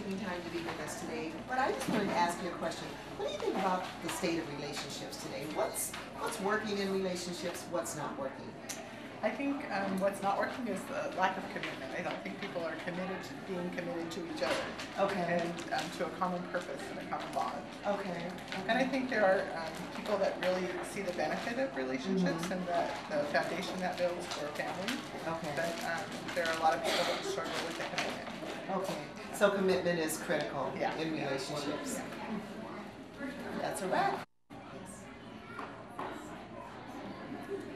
taking time to be with us today. But I just wanted to ask you a question. What do you think about the state of relationships today? What's working in relationships? What's not working? I think what's not working is the lack of commitment. I don't think people are committed to being committed to each other. Okay. And to a common purpose and a common bond. Okay. And I think there are people that really see the benefit of relationships and that the foundation that builds for a family. Okay. But there are a lot of people that struggle with the commitment. Okay. So commitment is critical in Yeah. relationships. That's a wrap.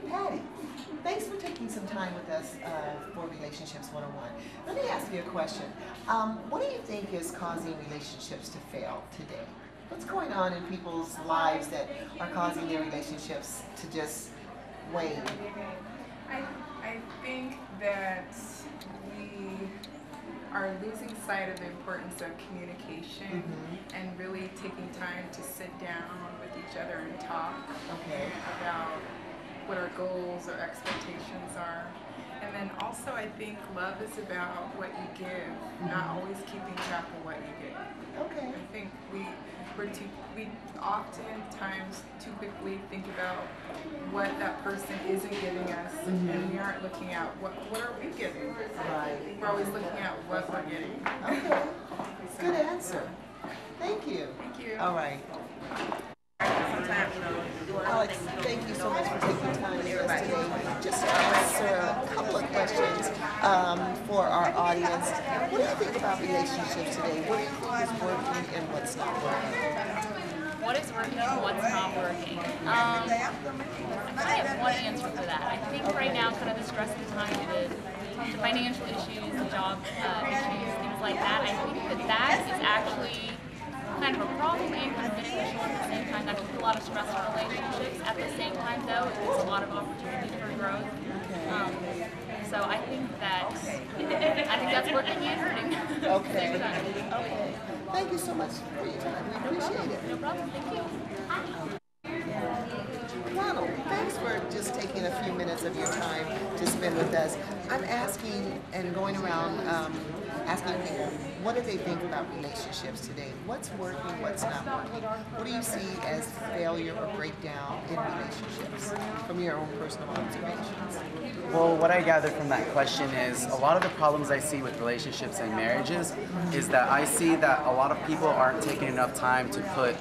Patty, thanks for taking some time with us for Relationships 101. Let me ask you a question. What do you think is causing relationships to fail today? What's going on in people's lives that are causing their relationships to just wane? I think that we are losing sight of the importance of communication and really taking time to sit down with each other and talk about what our goals or expectations are. And then also I think love is about what you give, not always keeping track of what you give. Okay. I think we oftentimes too quickly think about what that person isn't giving us, and we aren't looking at what are we giving. Right. We're always looking at what we're getting. Okay. Good answer. Thank you. Thank you. All right. Alex, thank you so much for taking time with us today. Just to answer a couple of questions for our audience. What do you think about relationships today? What do you think is working and what's not working? What is working and what's not working? I have one answer for that. I think right now, kind of the stress of the time, the financial issues, the job issues, things like that, I think that is actually kind of a problem and kind of beneficial at the same time. That puts a lot of stress on relationships. At the same time, though, it gives a lot of opportunity for growth. So I think that's working and hurting. Okay. Okay. Thank you so much for your time. We appreciate it. No problem. Thank you. Ronald, thanks for just taking a few minutes of your time to spend with us. I'm asking and going around asking people, what do they think about relationships today? What's working, what's not working? What do you see as failure or breakdown in relationships from your own personal observations? Well, what I gather from that question is a lot of the problems I see with relationships and marriages is that I see that a lot of people aren't taking enough time to put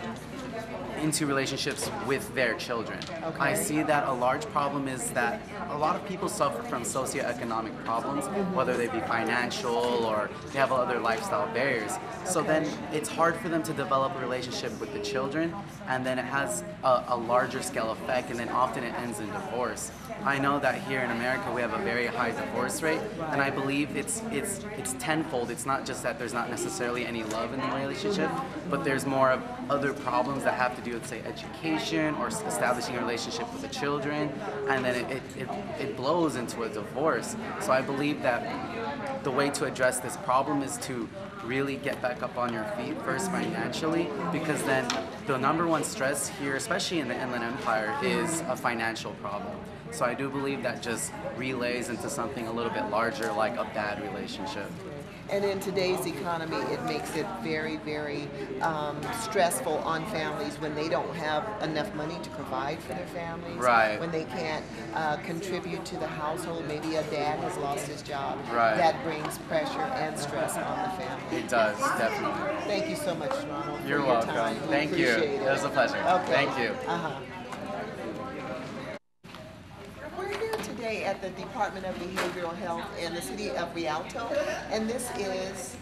into relationships with their children. Okay. I see that a large problem is that a lot of people suffer from socioeconomic problems, whether they be financial or they have other lifestyle barriers. So then it's hard for them to develop a relationship with the children, and then it has a larger scale effect, and then often it ends in divorce. I know that here in America we have a very high divorce rate, and I believe it's tenfold. It's not just that there's not necessarily any love in the relationship, but there's more of other problems that have to do with, say, education or establishing a relationship with the children, and then it blows into a divorce. So I believe that the way to address this problem is to really get back up on your feet first financially, because then the number one stress here, especially in the Inland Empire, is a financial problem. So I do believe that just relays into something a little bit larger, like a bad relationship. And in today's economy, it makes it very, very stressful on families when they don't have enough money to provide for their families. Right. When they can't contribute to the household. Maybe a dad has lost his job. Right. That brings pressure and stress on the family. It does, definitely. Thank you so much, Ronald. You're for your welcome. Time. We Thank you. appreciate It was a pleasure. Okay. Thank you. We're here today at the Department of Behavioral Health in the city of Rialto, and this is